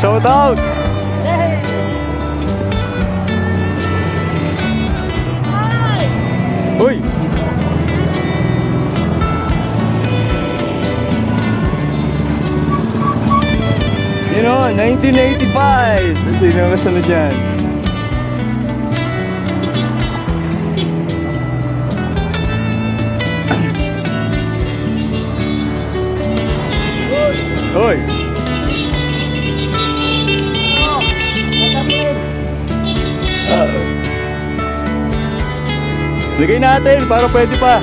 Shout out! Uy! You know, 1985! Sino ang kasunod dyan? Uy! Lagay natin para pwede pa.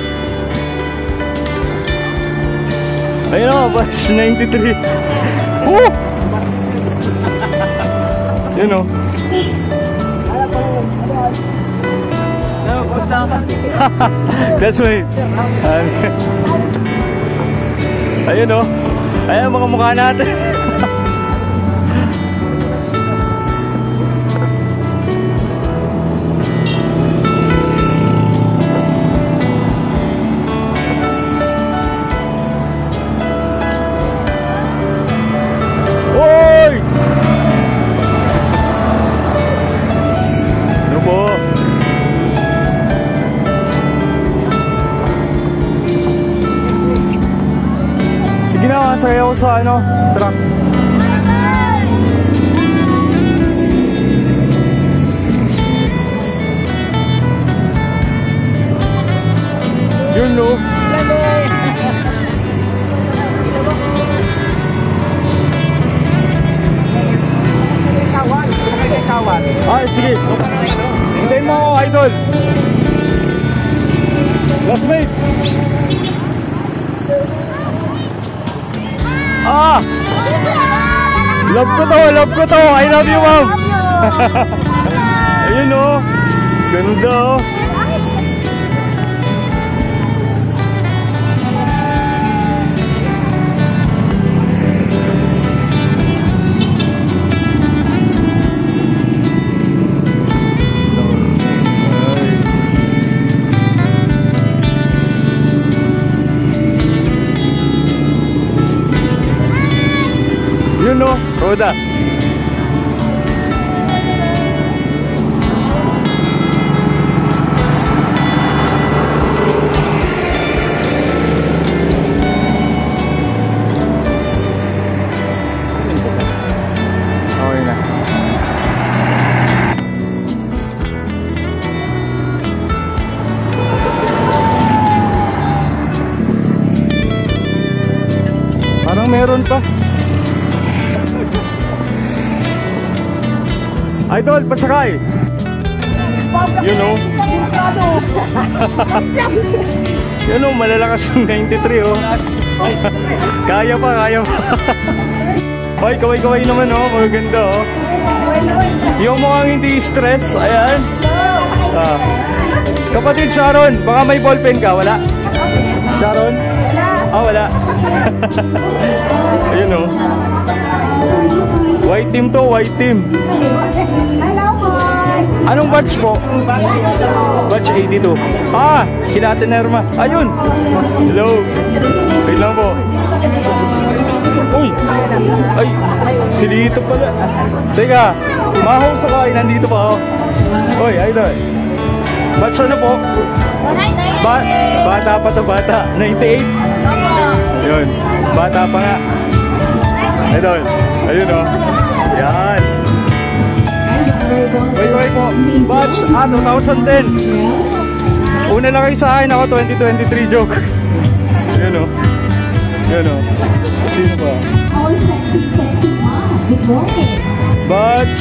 Ayun o, bus 93. Woo! Yun o. That's right. Ayun o. Ayan mga mukha natin. Sakay ako sa ano, truck. Yun no. Ay, sige. Hintayin mo ako, idol. Last mate. Ah! Love ko to! I love you, ma'am! Ayun o! Ganda o! Yun no, Roda. Okay na. Parang meron pa. Idol, pasakay! You know? You know, malalakas yung 93 oh. Kaya pa. Ay, kaway-kaway naman oh, maganda oh. Yung mukhang hindi stress, ayan. Kapatid Sharon, baka may ballpen ka, wala? Sharon? Ah, wala. Ayun oh. White team to, white team. Anong batch po? Batch 82. Ah, Kilate Nerma. Ayun. Hello. Wait lang po. Uy. Ay, silito pala. Teka, ma-host ako ay nandito pa ako. Uy, idol. Batch ano po? Bata pa to, bata. 98. Ayun, bata pa nga. Idol, ayun o. Yan. Wait po. Batch 2010. Una lang kayo sa akin, ako 2023 joke. Yun o. Yun o. Sino pa? Batch.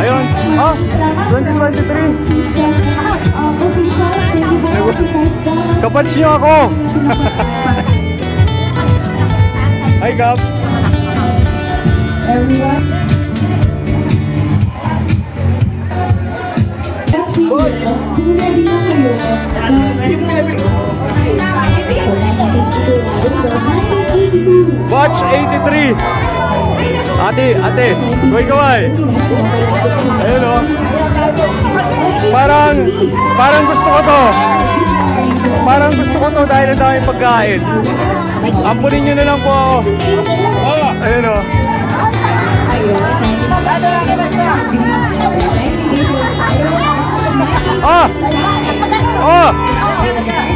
Ayun. Ah, 2023. Kapatch nyo ako. Hi, Gab. Batch 83. Ate, kaway. Ayun o. Parang gusto ko to. Parang gusto ko to dahil ang daming pagkain. Ampunin nyo na lang po ako. Ayun o. Ah! Oh!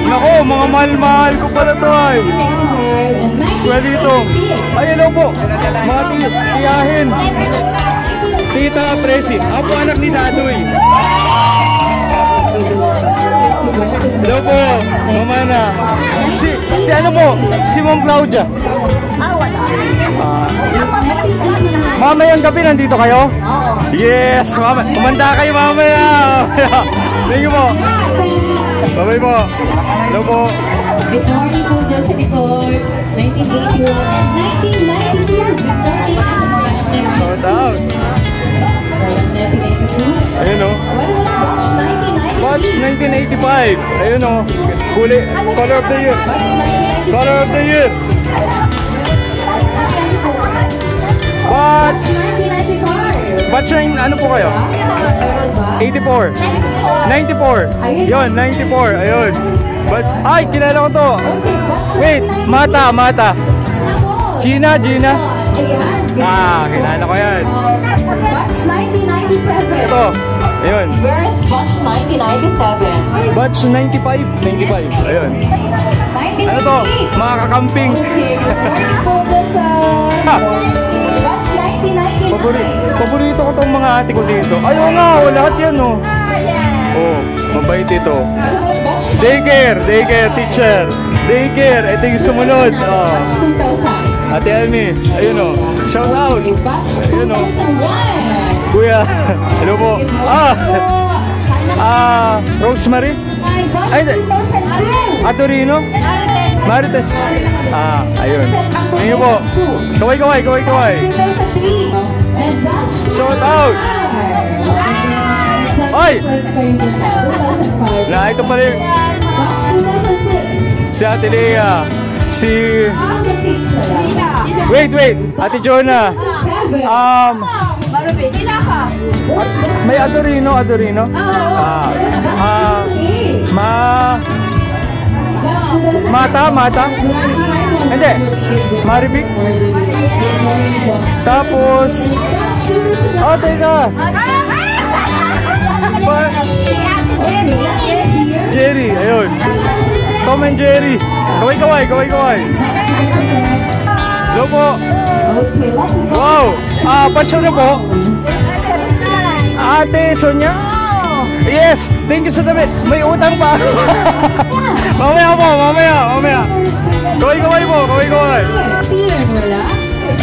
Naku, mga mahal-mahal ko pala to ay. Squelito. Ay, hello po. Mga tiyahin. Tita Presi. Ako anak ni Dadoy. Hello po. Mamana. Si ano po? Si Ma'am Claudia. Mamayang gabi nandito kayo? Yes, kumanda kayo mamaya. Thank you po. Bye-bye po. Hello po. Good morning po dyan sa Nicole. 1981 and 1992. Shout out. Ayun o. Batch 1985. Ayun o. Color of the year. Color of the year. Batch 9, ano po kayo? 84. 94. Yun, 94. Ayun. Ay, kilala ko to. Wait, Mata. Gina. Ah, kilala ko yan. Batch 1997. Ito. Ayun. Where's batch 1997? Batch 95. Ayun. Ano to? Mga kakamping. Batch 1999. Paborito ko tong mga ate ko dito. Ayaw nga, lahat yan oh. Oh, mabait ito. Daycare teacher. Daycare, ito yung sumunod. Oh. Batch 2000. Ate Elmi, ayun oh. Shout out. Ayun oh. Kuya, hello po. Rosemary. Ay, Atorino. Marites. Ayun. Ayun po. Kaway. Shout out. Ay! Ito pala yung si Ate Lea. Wait. Ate Jonah. May Adorino. Mata. Hindi. Maribik. Tapos teka. Jerry, ayun. Tom and Jerry. Kaway. Hello po. Wow. Pansyo na po. Ate Sonia. Yes, thank you sa tabi. May utang pa. Mamaya. Kaway po.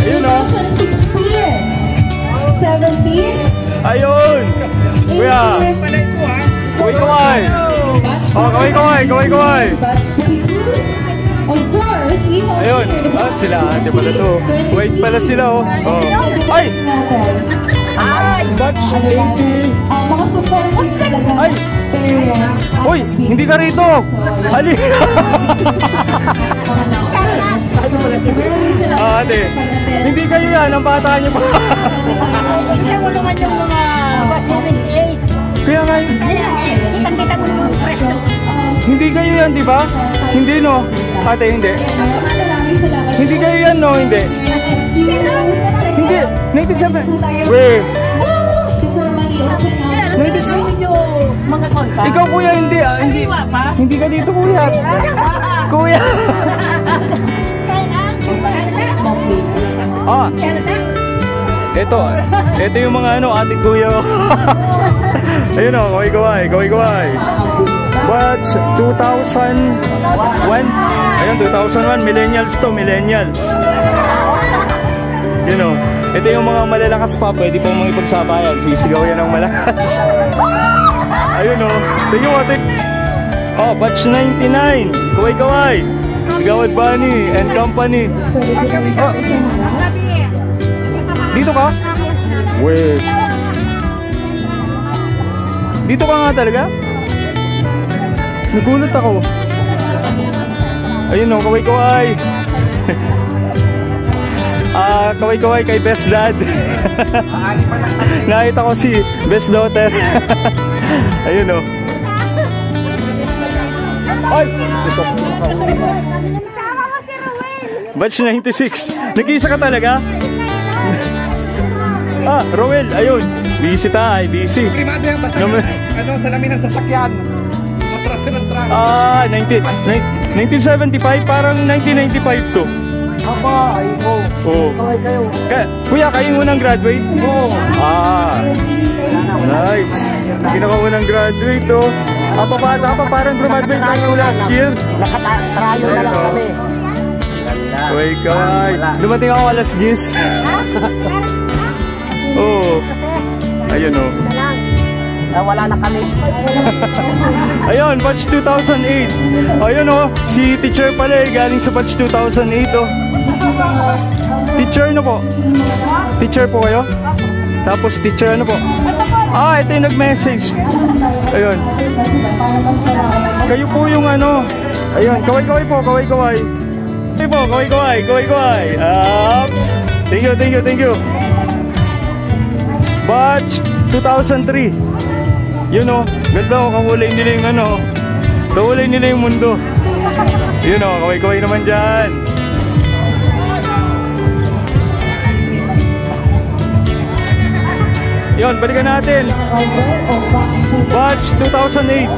Ayun o. 17. Ayun. Kuya. Kaway. Kaway. Of course, we hope Ayun. Sila ate pala to. Wait pala sila oh. Ay! Batch 80. mga support talaga. Ay! Uy! Hindi ka rito! Ali! Ate, hindi kayo yan. Ang bata niyo pa. Hindi mo naman yung mga batch 78. Kaya nga Kitang-kita mo yung presto. hindi kayo yan, di ba? Hindi no? Ate, hindi. Hindi kayo yan no? Hindi. Hindi. 97. Wait. Mga konta. Ikaw kuya, hindi ah. Hindi ka dito kuya. Kuya. Ito yung mga ano, ate kuya. Ayun o, kaway. Batch 2001. Ayun, 2001. Millennials to, millennials. You know, ito yung mga malalakas pa. Pwede pong mga ipagsabayan. Sisigaw yan ng malakas. Ayun o. Tingin mo, ate. Oh, batch 99. Kaway. Gawad Bunny and Company. Oh. Dito ka? Wait. Dito ka nga talaga? Nagulat ako. Ayun o, kaway. Kaway kay Best Dad. Nakita ko si Best Daughter. Ayun o. Ay! Batch 96. Nag-iisa ka talaga? Ah, Roel, ayun. Busy tayo, busy. Primado yan, basta salamin ng sasakyan. Matras ka ng truck. Ah, 1975, parang 1995 to. Aba, ay ko. Oo. Kaway kayo. Kuya, kayo unang graduate? Oo. Ah, nice. Pinaka-unang graduate to. Ah, papata pa, parang graduate lang yung last year. Nakatrayo na lang kami. Kaway. Dumating ako alas 10. Oo. Ayun o. Wala na kami. Ayun, batch 2008. Ayun o, si teacher pala galing sa batch 2008 o. Teacher ano po? Teacher po kayo? Tapos teacher ano po? Ah, ito yung nag-message. Ayun. Kayo po yung ano. Ayun, kaway po, kaway. Kaway. Ups. Thank you. Batch 2003. Yun o, ganda o, kakulay nila yung ano. Kakulay nila yung mundo. Yun o, kaway naman dyan. Yun, balikan natin. Batch 2008.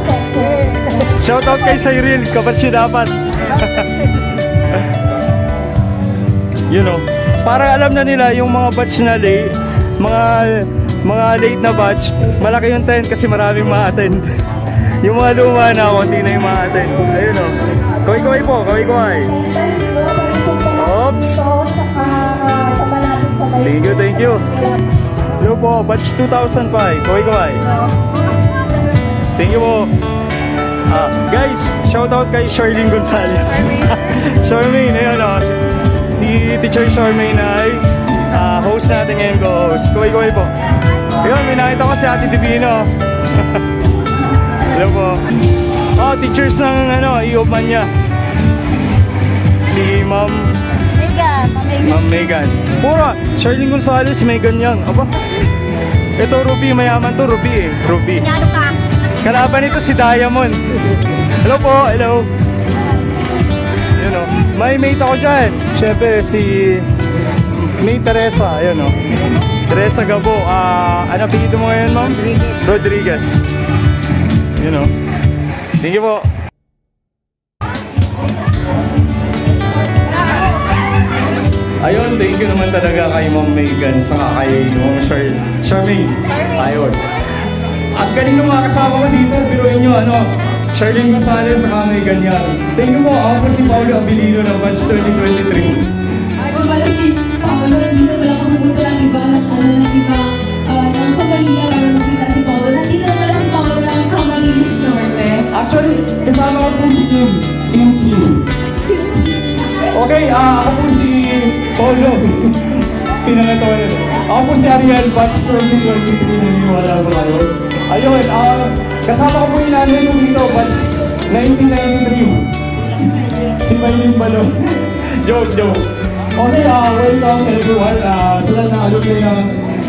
Shoutout kay Cyril, kabatch siya dapat. Yun o, para alam na nila yung mga batch na late, mga late na batch, malaki yung tent kasi maraming ma-attend. Yung mga luma na, konti na yung ma-attend. Ayun o, kaway po. Oops. Thank you. Hello po, batch 2005. Kaway. Thank you po. Guys, shoutout kay Charlene Gonzalez. Charmaine, ayun o. Si Teacher Charmaine ay host natin ngayon, co-host. Kaway po. Ayun, may nakita ko si Ate Divino. Hello po. Teachers ng i-open niya. Si Ma'am Megan. Pura, Charlene Gonzalez, Megan yan. Aba. Ito Ruby, mayaman to, Ruby. Kalaban nito si Diamond. Hello po, hello. Yun o. May mate ako dyan. Siyempre, si May Teresa. Ayun o. Teresa Gabo. Ano pigito mo ngayon, ma'am? Rodriguez. Yun o. Thank you po. Ayun, thank you naman talaga kay Ma'am Megan saka kay Ma'am Charmaine. Ayun. At galing ng mga kasama ko dito, biruin nyo, Charlene Gonzalez saka Megan yan. Thank you po. Ako po si Paolo Abilino ng batch 2023. Ako pala si Paolo, dito wala kang pumunta ng iba, ng Samaria, para makita si Paolo. Nandito pala si Paolo ng Camarines Norte. Actually, kasama ko po si Kim. Okay, ako po si Paolo. Pinangatawa nito. Ako po si Ariel, batch 2023. Naniniwala ba kayo? Ayun, kasama ko po yung nanay ko dito, batch 1993. Si Maylin Balong. Joke. Okay, welcome everyone. Sa lahat ng alumni ng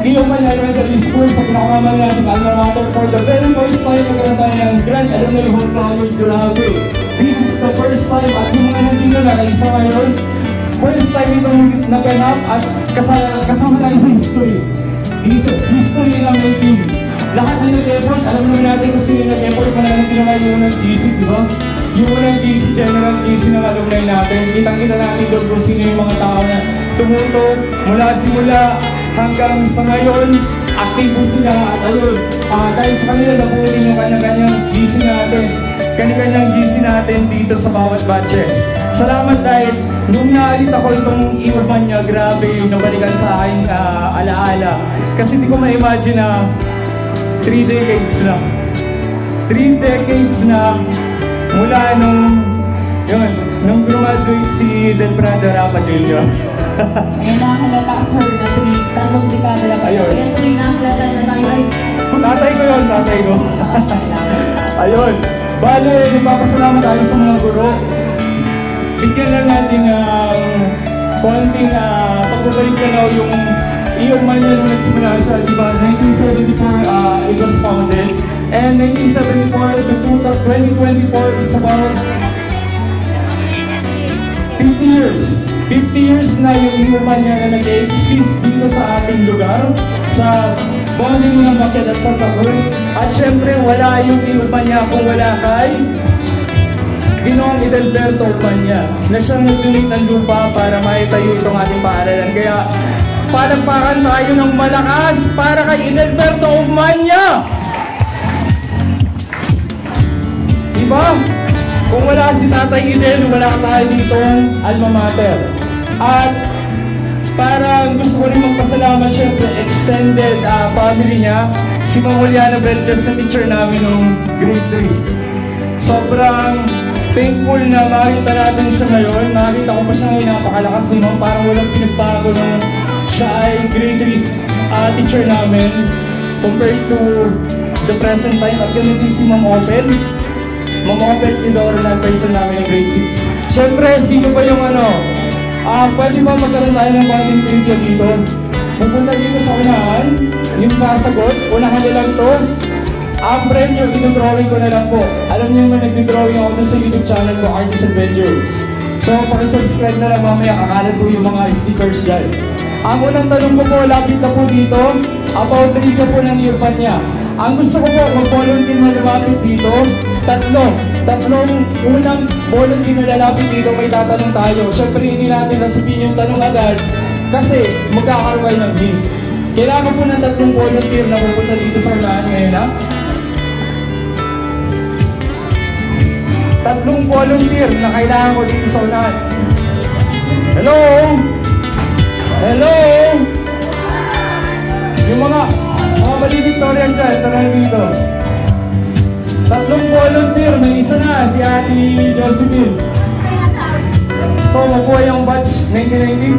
Ilopan Elementary School sa pinakamaman natin alma mater for the very first time magkaroon tayo ng Grand Alumni Homecoming. Grabe. This is the first time at yung mga nandito na isa ngayon, first time itong naganap at kasama tayo sa history. History ng making. Lahat na nag-effort, alam naman natin kung sino nag-effort na natin naman yung unang GC, di ba? Yung unang GC, General GC ng alumni natin, kitang-kita natin doon kung sino yung mga tao na tumutong mula simula hanggang sa ngayon, aktibo sila at ayun, dahil sa kanila nabunin yung kanya-kanyang GC natin, kanya-kanyang GC natin dito sa bawat batches. Salamat dahil nung naalit ako itong iuban niya, grabe, nabalikan sa aking alaala. Kasi di ko ma-imagine na 3 decades na mula nung graduate si Del Prado Rapa Jr. Ayun na halata, sir, na 3 dekada lang. Ayun. Ayun tuloy na halata na tayo. Tatay ko. Ayun. Bale, nagpapasalamat tayo sa mga guro. Bigyan lang natin konting pagbabalik na yung man yan nung nagsimula siya, diba? 1974, it was founded. And 1974 to 2024, it's about 50 years. 50 years na yung inuman niya na nag-exist dito sa ating lugar, sa bonding ng Baquet at Santa Cruz. At syempre, wala yung inuman niya kung wala kay Ginoong Edelberto Umaña, na siyang nagdulit ng lupa para maitayo itong ating paaralan. Kaya, palakpakan tayo ng malakas para kay Edelberto Umaña! Diba? Kung wala si Tatay Idel, wala tayo ditong alma mater. At para gusto ko rin magpasalamat, syempre, extended family niya, si Ma'am Juliana Belches na teacher namin nung grade 3. Sobrang thankful na makita natin siya ngayon. Nakita ko pa siya ngayon, napakalakas ni Ma'am. Parang walang pinagbago nung siya ay grade 3 teacher namin compared to the present time. At ganun din si Ma'am Open. Ma'am Open, Tidoro na person namin ng grade 6. Siyempre, sino pa yung pwede ba magkaroon tayo ng content video dito? Pupunta dito sa unahan, yung sasagot, unahan na lang to. Ang premyo, ito-drawing ko na lang po. Alam niyo naman, nag-drawing ako sa YouTube channel ko, Artist Adventures. So, pakisubscribe na lang mamaya, kakalat ko yung mga stickers dyan. Ang unang tanong ko po, lapit na po dito, about trivia po ng Irfan niya. Ang gusto ko po, mag-volunteer na lumapit dito, tatlong unang volunteer na lalapit dito, may tatanong tayo. Siyempre, hindi natin nasabin yung tanong agad, kasi magkakaroon ng hint. Kailangan po ng tatlong volunteer na pupunta dito sa unahan ngayon, ha? Tatlong volunteer na kailangan ko dito sa unahan. Hello? Hello? Yung mga valedictorian dyan, tara dito. Tatlong volunteer, may isa na, si Ate Josephine. So, mabuhay ang batch 1990?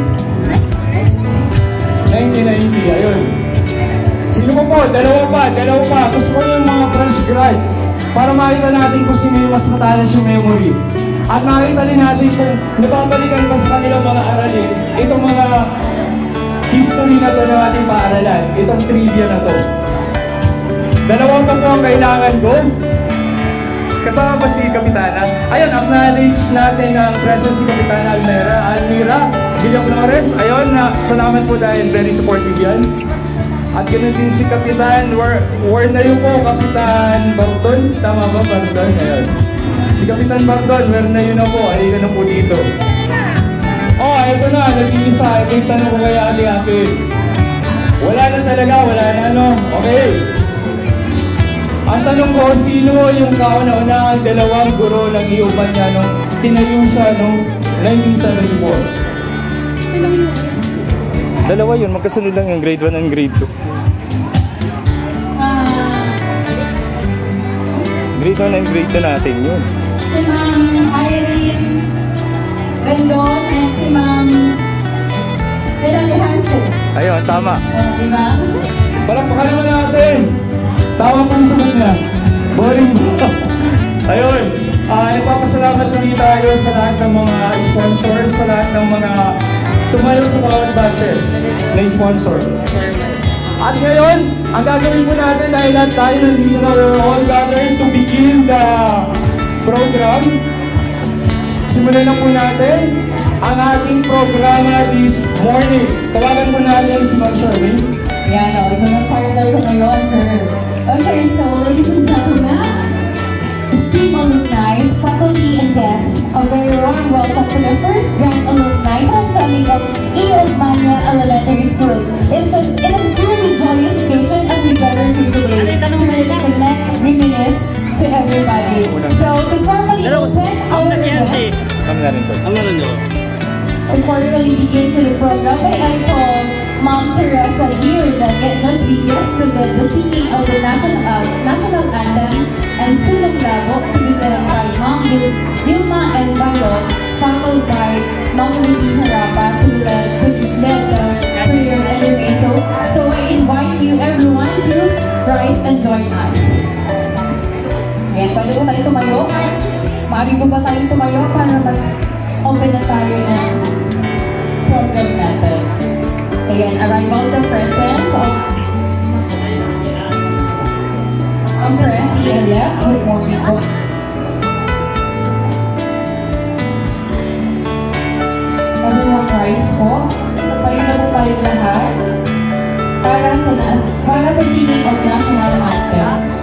1990, ayun. Sino po? Dalawa pa. Gusto ko yung mga fresh grad para makita natin kung sino yung mas matalas yung memory. At makita rin natin kung nababalikan pa sa kanilang mga aralin itong mga history na to ng ating paaralan, itong trivia na to. Dalawang pa po ang kailangan ko. Kasama ba si Kapitana? Ayun, acknowledge natin ang presence si Kapitana Almira Villaflores. Ayun, salamat po dahil very supportive yan. At ganoon din si Kapitan, where na yun po, Kapitan Barton. Tama ba, Barton? Ayun. Si Kapitan Barton, where na yun na po, halika na po dito. Oh, ito na, nag-iisa. Ito yung tanong ko kay Ate. Wala na talaga, wala na ano. Okay. Ang tanong ko, sino yung kauna-una ang dalawang guro ng iupan niya nung tinayo siya noong 1974? Dalawa yun, magkasunod lang yung grade 1 and grade 2. Grade 1 and grade 2 natin yun. Si Ma'am Irene Rendon and si Ma'am Melanie Hansen. Ayun, tama. Diba? Palakpakan naman natin. Tama po yung sagot niya. Boring. Ayun. Nagpapasalamat ulit tayo sa lahat ng mga sponsors, sa lahat ng mga tumayo sa bawat batches na sponsor. At ngayon, ang gagawin po natin dahil lahat tayo nandito na, we're all gathered to begin the program. Simulan na po natin ang ating programa this morning. Tawagan po natin si Ma'am Shirley. Yan o, ito na fire tayo ngayon, sir. Okay, so ladies and gentlemen, esteemed alumni, faculty and guests, a very warm welcome to the first grand alumni homecoming of A. Umaña Elementary School. It is really joyous occasion as we gather here today to reconnect, reminisce to everybody. So to formally open our event, to formally begin to the program, I call Ma'am Teresa Rodriguez to lead the singing of the national anthem and Sulang Labo to be led by Ma'am Vilma and Bayon, followed by Ma'am Ruby Harapa to lead the prayer and the reso. So I invite you everyone to rise and join us. Ayan, pwede po tayo tumayo? Maaari po ba tayo tumayo para mag-open na tayo ng program natin? Ayan, arrival the presence of friends. Elia, good morning po. Everyone rise po. Tayo na po tayo lahat para sa singing of national anthem.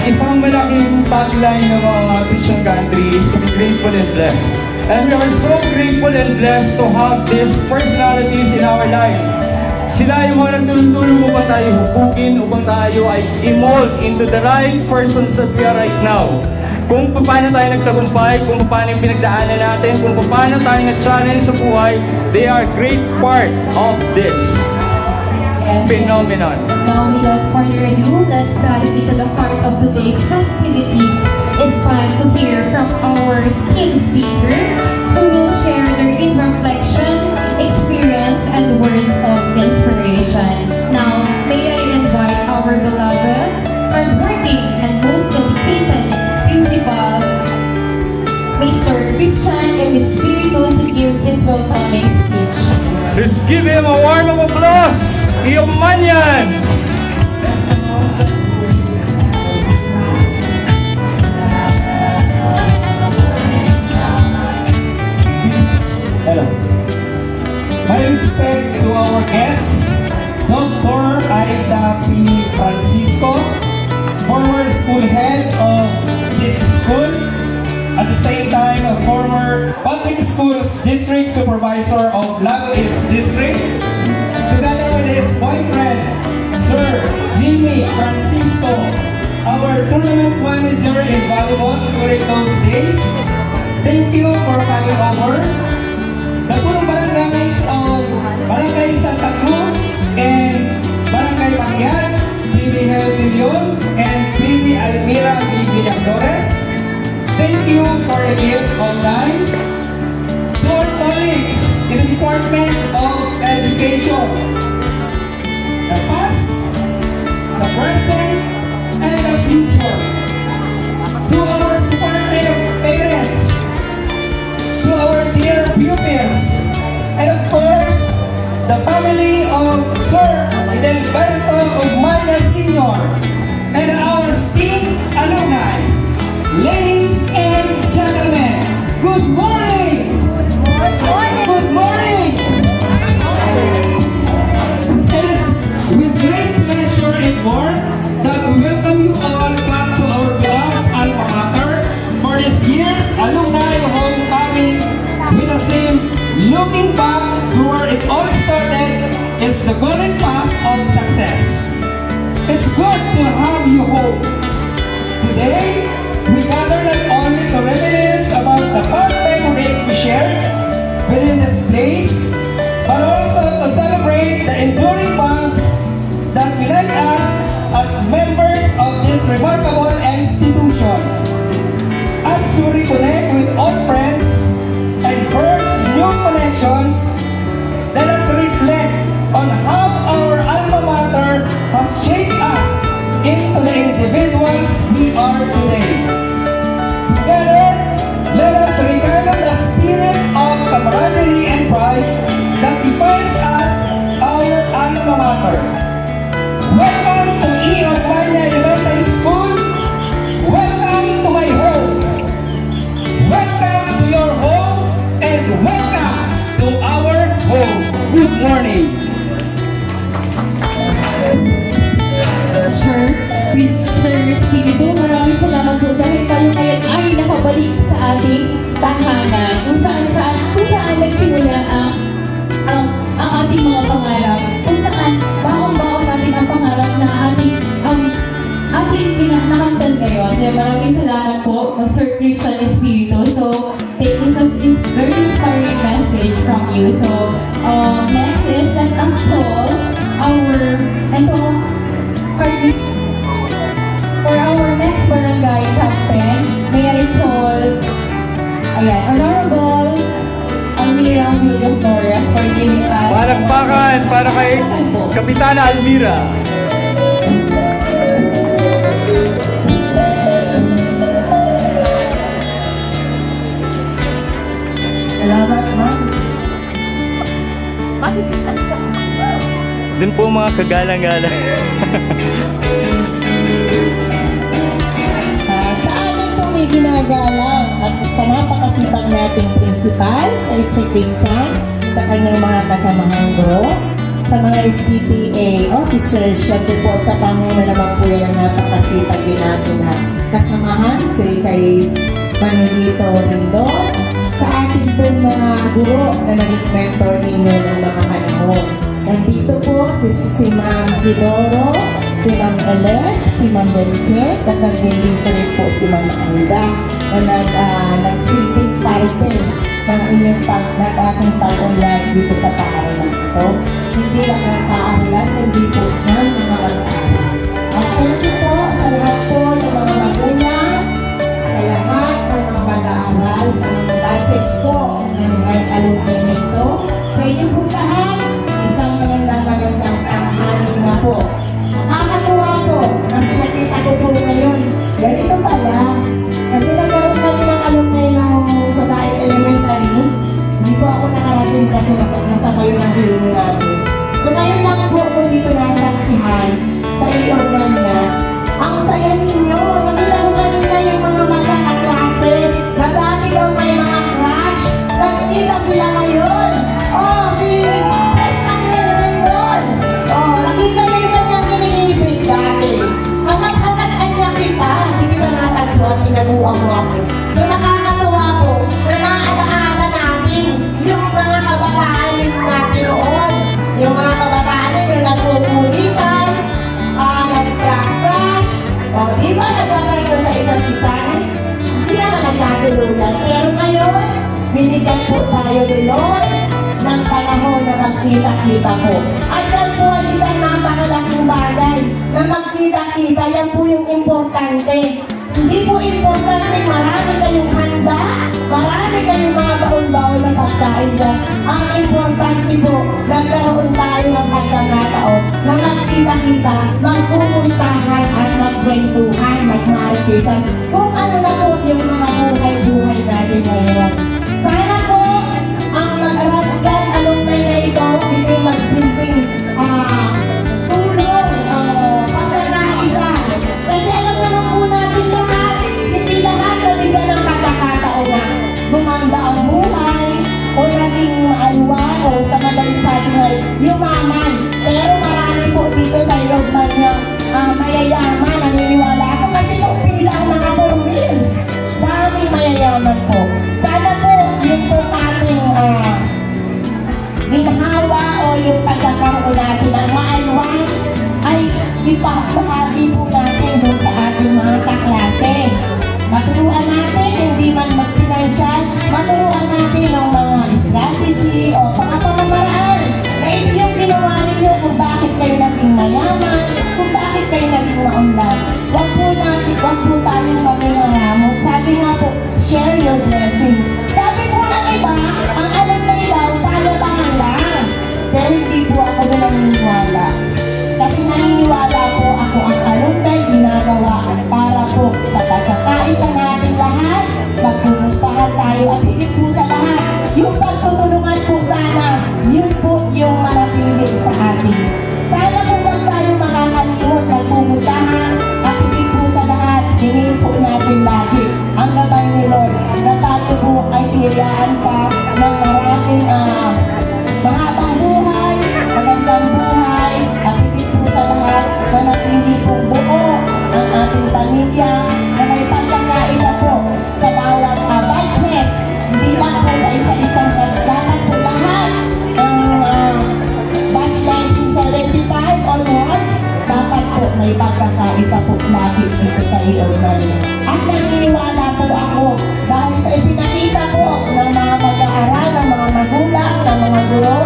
Isang malaking tagline ng mga Christian countries to be grateful and blessed. And we are so grateful and blessed to have these personalities in our life. Sila yung mga nagtulong-tulong upang tayo hubugin, upang tayo ay i-mold into the right persons that we are right now. Kung paano tayo nagtagumpay, kung paano yung pinagdaanan natin, kung paano tayo nag-challenge sa buhay, they are great part of this phenomenon. Now, without further ado, let's dive into the heart of today's festivities. It's time to hear from our king speaker, who will share their reflection, experience, and words of inspiration. Now, may I invite our beloved, hardworking, and most dedicated principal, Mr. Christian Espiritu, to give his welcoming speech. Let's give him a warm of applause! Iomanians! Hello. My respect to our guest, Dr. Aida P. Francisco, former school head of this school, at the same time a former public schools district supervisor of Lago East District, together with his boyfriend, Sir Jimmy Francisco, our tournament manager in volleyball during those days. Thank you for coming over. The full barangays of Barangay Santa Cruz and Barangay Pangyat, PB Helvillon, and PB Almira B. Villaflores. Thank you for the gift of time. To our colleagues in the Department of Education, the past, the present, and the future. To our supportive parents, to our dear pupils, and of course, the family of Sir Edelberto Ugmaya Sr. and our esteemed alumni. Ladies and gentlemen, good morning! Good morning! It is with great pleasure and warmth that we welcome you all back to our beloved Alma Mater for this year's alumni homecoming with the theme, looking back to where it all started is the golden path of success. It's good to have you home. Today, we gather not only within this place, but also to celebrate the enduring bonds that unite us as members of this remarkable institution. As we reconnect with old friends and forge new connections, let us reflect on how our alma mater has shaped us into the individuals we are today. Together, let us rekindle the spirit of camaraderie and pride that defines us, our alma mater. Welcome to E. Osmania Elementary School. Welcome to my home. Welcome to your home, and welcome to our home. Good morning. Sir Espiritu, maraming salamat po dahil tayo ngayon ay nakabalik sa ating tahanan kung saan nagsimula ang ating mga pangarap, kung saan baon-baon natin ang pangarap na ating pinahamantan ngayon. Kaya maraming salamat po, Sir Christian Espiritu. So, take this as very inspiring message from you. So, next is let us call for our next barangay captain, may I call, Honorable Almira Villaflores for giving us... Palakpakan para kay Kapitana Almira. Salamat, ma'am. Dun po mga kagalang-galang. Sa amin pong may ginagalang at sa napakasipag nating principal, sa Quinsan, sa kanyang mga kasamahang guro, sa mga SPTA officers, syempre po sa panguna naman po yan ang napakasipag din natin na kasamahan, kay Manolito Rindon, sa ating pong mga guro na naging mentor ninyo ng mga panahon. Nandito po si Ma'am Gidoro, si Ma'am Elet, si Ma'am Belichet, at nandito rin po si Ma'am Aida na nagsilbing parte ng inyong ating pag-unlad dito sa paaralan ito. Hindi lang ang paaralan, hindi po ng mga mag-aaral. At syempre po, sa lahat po ng mga magulang, sa lahat ng mga mag-aaral, sa mga batches po na mga alumni nito, sa inyo po lahat, isang magandang tanghali na po. Nakakatuwa po, kasi nakita ko po ngayon, ganito pala, kasi nagkaroon kami ng alumni ng Sagaay Elementary, hindi po ako nakarating kasi nasa kayo ng hilo natin. So ngayon lang po ako dito nasaksihan sa i-organ niya. Ang saya ninyo, nakita ko kanina yung mga magkakaklase, madami daw may mga crush, nakikita sila ngayon. Oh, nakita niyo yung kanyang kiniibig dati. Anak-anak-anak kita, hindi kita natagpuan, pinaguang mo ako. So nakakatuwa po, na naalaala natin yung mga kabataan natin noon. Yung mga kabataan yung nagpupulitan, nag-crash, di ba nag-crash na sa isang isa? Hindi naman nagkatuluyan. Pero ngayon, binigyan po tayo ni Lord ng panahon na magkita-kita po. At yan po ang isang napakalaking bagay na magkita-kita, yan po yung importante. Hindi po importante marami kayong handa, marami kayong mga baon-baon na pagkain dyan. Ang importante po, nagkaroon tayo ng pagkakataon na magkita-kita, magpupuntahan at magkwentuhan, magmarikitan kung ano na po yung mga buhay-buhay natin ngayon. Sana po, ang mag-aratigan alumni na ito, hindi magsilbing tulong, pagkakaisa. Kasi alam naman po natin lahat, hindi lahat nabigyan ng pagkakataon na gumanda ang buhay o naging maaluwan o sa madaling sabi ay yumaman. Pero marami po dito sa ilogman niya mayayaman, naniniwala ako kasi kung pila ang mga formils, daming mayayaman po. Sana po, yung po ating ginhawa o yung pagkakaroon natin ng maaluwan ay ipapahagi po natin doon sa ating mga kaklase. Maturuan natin, hindi man mag-financial, maturuan natin ng mga strategy, natin. Sana po huwag tayo makakalimot, magpupusahan, at hindi po sa lahat, hingin po natin lagi ang gabay ni Lord na tayo po ay iyaan pa ng maraming mahabang buhay, magandang buhay, at hindi po sa lahat na natili po buo ang ating pamilya na may pagkakain na po sa bawat budget. Hindi lang po sa isa-isang dapat po lahat ng batch 1975 onwards, dapat po may pagkakaisa po lagi dito sa EOW. At naniniwala po ako dahil sa ipinakita po ng mga mag-aaral, ng mga magulang, ng mga guro,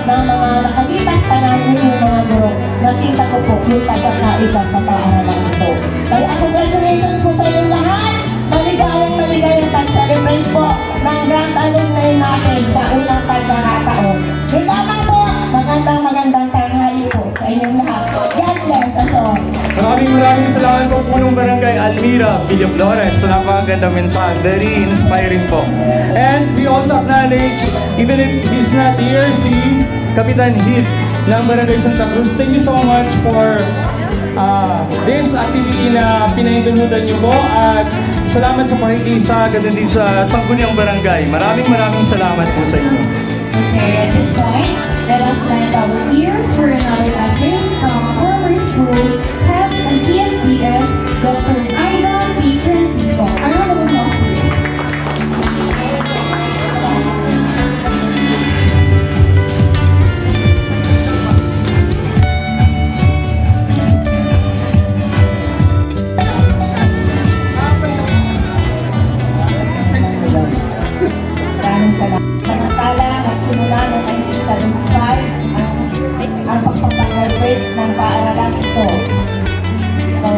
ng mga nakalipas pa namin yung mga guro, nakita ko po yung pagkakaisa sa paaralan ito. Kaya congratulations po sa inyong lahat. Maligayang pag-celebrate po ng Grand Alumni natin sa unang pagkakataon. Yun lamang po, magandang tanghali po sa inyong lahat. God bless us all. Maraming salamat po punong barangay Almira Villaflores sa napakagandang mensahe. Very inspiring po. And we also acknowledge, even if he's not here, si Kapitan Hit ng Barangay Santa Cruz. Thank you so much for this activity na pinahindunutan niyo po at salamat sa pakikisa ganda din sa Sangguniang Barangay. Maraming salamat po sa inyo. Okay, at this point, let us lend our ears for another message from former school head and PSDS, Dr. Aida P. Francisco. A round of applause, please. Samantala, nagsimula ng 1975 ang pagpapagraduate ng paaralan ito. So,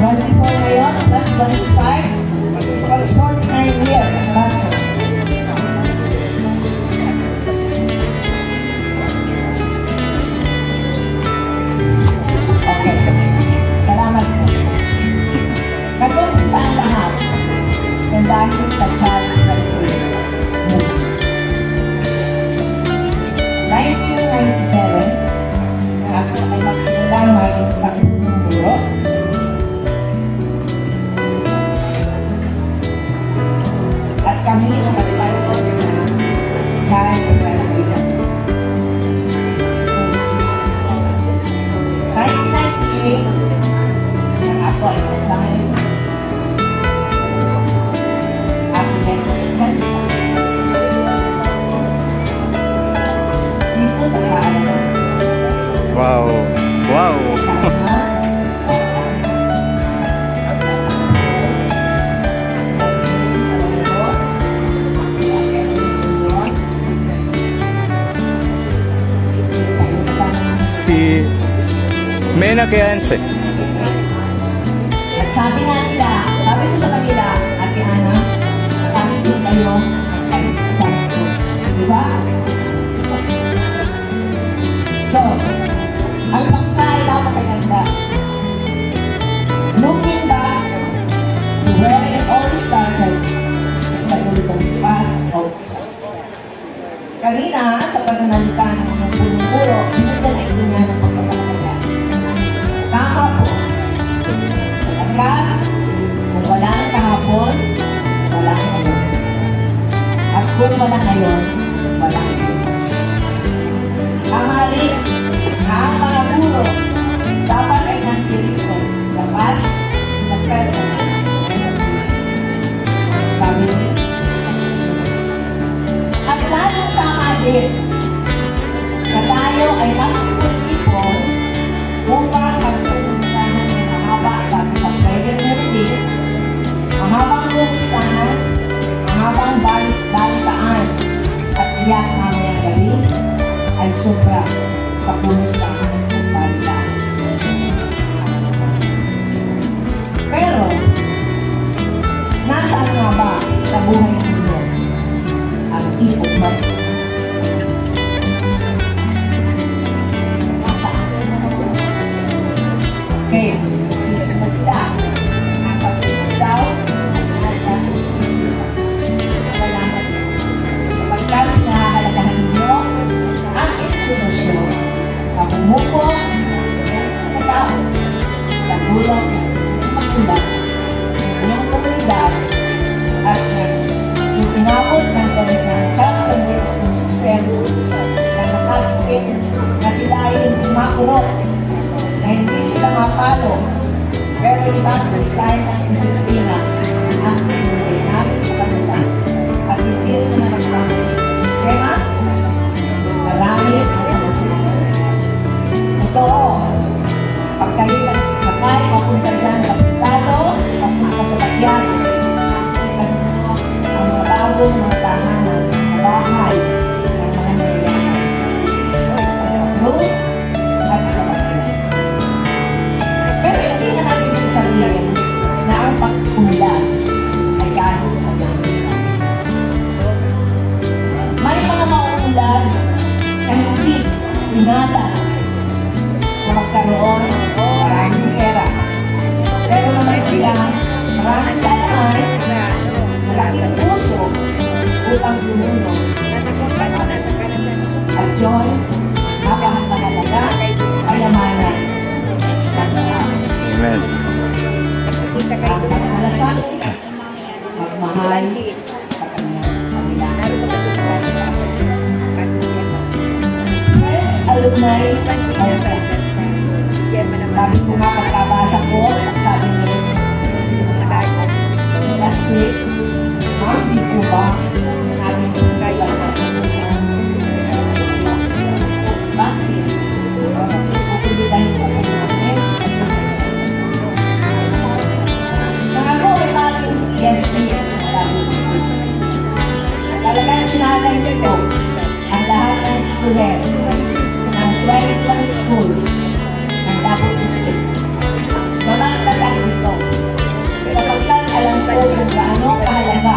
24 ngayon, plus 25, 49 years, bachelor. Okay. Salamat po. Nag-umpisa ang lahat. And dahil sa child curriculum. 1997, na ako ay magsimula maging isang punong guro. At kami ang nagpalito ng child curriculum. 1998, na ako ay nasahin. Wow. Si Mena Queanse. At sabi ko sa kanila, Ate Ana, kami din kayo ang kalimutan. Diba? So, ang bangsa ay napakaganda. Looking back to where it all started is by the path of success. Kanina, sa pananalitan ng puro-puro, hindi na ito niya ng pagpapalagay. Tama po. Sapagkat, kung wala ang kahapon, wala ang ngayon. Muko, katao, katulong, makulat, ng komunidad, at yung inabot ng kanilang child conversion system na nakalapit na sila ay makulot na hindi sila mapalo, pero ibang design at disiplina ang pinulay namin sa kanila at hindi rin na nagpapit sa sistema. Marami ang panasin. Totoo, pag kayo nakay, mapunta dyan sa pintado, mapunta sa lakyan, ang mga bagong mga tahanan, mga bahay, ng mga nilalaman sa Cruz at sa lakyan. Pero hindi naman ibig sabihin na ang pagpunlan ay dahil sa langit. May mga mauulan na hindi inalas na magkaroon ng maraming pera. Pero naman sila maraming talaan, malaking puso, upang tumulong. At yun, napakahalaga, kayamanan ng tao. Amen. Ang pagmalasakit, magmahal sa kanyang pamilya. First, alumni, welcome. Sabi ko nga pagkabasa ko, sabi niyo, last week, ma'am, di po ba namin kaya bakit? Pupulitan ko po namin. Nangako ay maraming yes. Talagang sinalay ko ang lahat ng student ng 21 schools ng Davao State. Mamagtagal dito. Sapagkat alam ko kung gaano kahalaga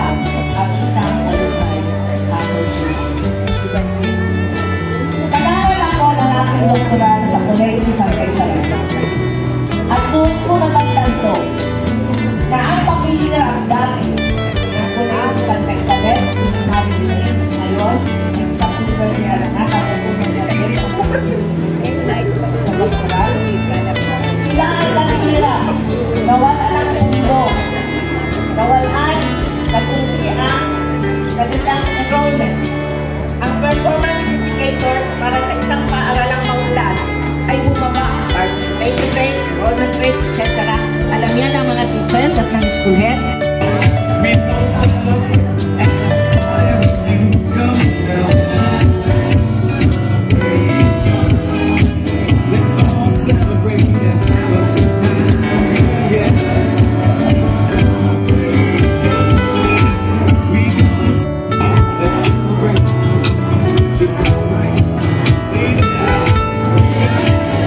ang isang alumni association. Nag-aaral ako ng aking doktoral sa Colegio Santa Isabel. At doon ko napagtanto na ang paghihirap dati ng Colegio Santa Isabel, sinabi niya ngayon, ng isang universidad na nakapagpunod na rin sa doktoral, sila ay naghihirap, nawala ng mundo, nawalan, nagunti ang kanilang enrollment. Ang performance indicators para sa isang paaralang maulat ay bumaba. Participation rate, enrollment rate, etc. Alam yan ang mga teachers at ng school head.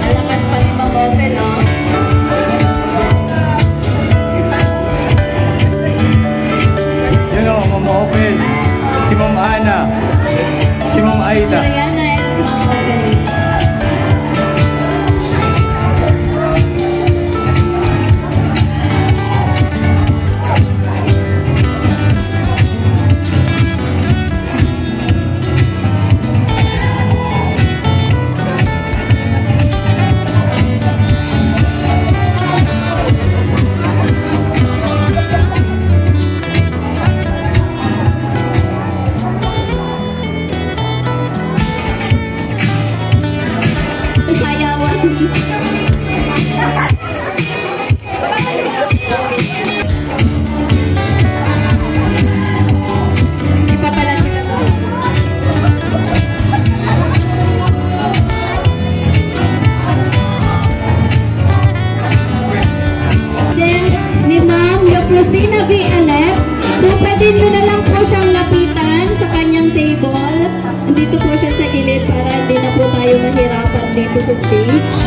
Alakas pa rin mag-open, no? Yun o, Ma'am Open. Si Ma'am Ana. Si Ma'am Aida. Ayan na eh. Rosina V. Alep. So, pwede nyo na lang po siyang lapitan sa kanyang table. Dito po siya sa gilid para hindi na po tayo mahirapan dito sa stage.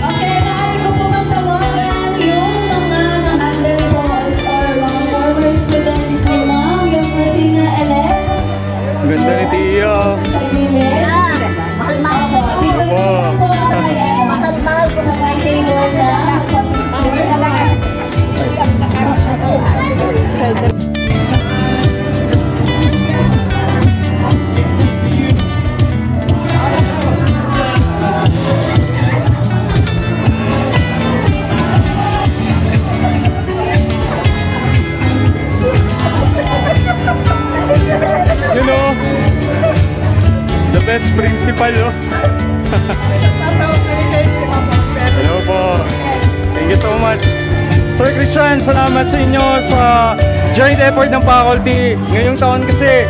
Okay, maaari ko po magtawagan yung mga na-handle calls or mga former students ni Ma'am, yung Rosina Alep. Ganda ni Tia. Sa gilid. Mahal-mahal po. Dito po kay mahal-mahal ko na kay table na pag-picture. principal, oh. Hello po. Thank you so much. Sir Christian, salamat sa inyo sa joint effort ng faculty. Ngayong taon kasi,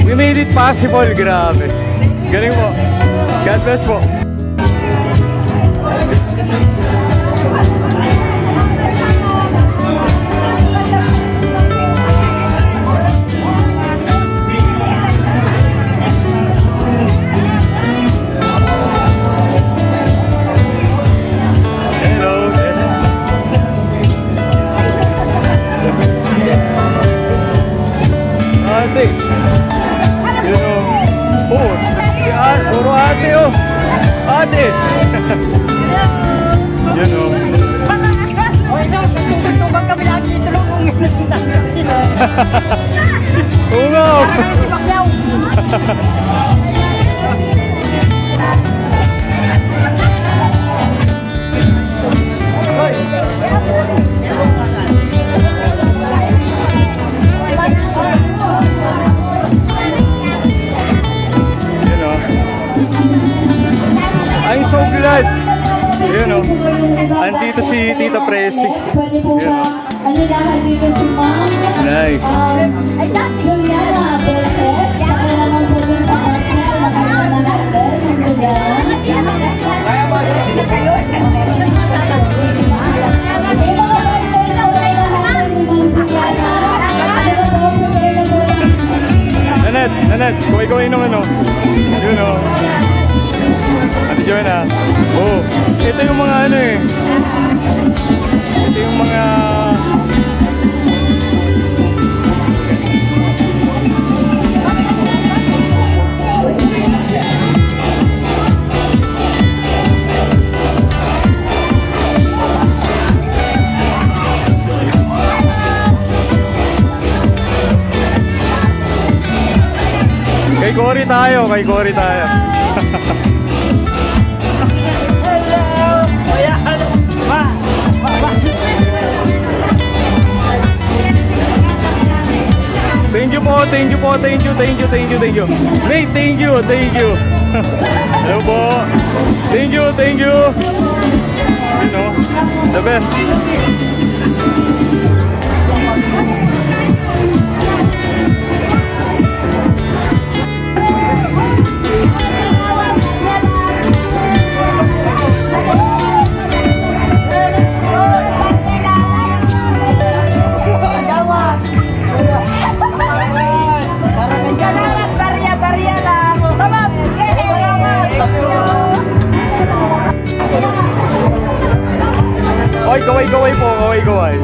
we made it possible. Grabe. Galing po. God bless po. Ate. Yun o. Oh, si Ate. Puro ate o. Ate. Yun o. Oo nga o. I'm so glad. Yun o. Andito si Tita Presi. Pwede po ba? Alinahan dito si Ma'am. Nice. Juliana Bertes. Kaya naman po din sa kanya. Nakaya na natin. Juliana. May mga Bertes na okay naman si Ma'am Juliana. Ano po, prepare na po lang. Nanette, kuhay nung ano. Yun o. Ate Joanna. Oh, ito yung mga ano eh. Ito yung mga... Kay Cory tayo. Thank you po. Mate, thank you. Hello po. Thank you. You know, the best. Oy, gaway po, gaway.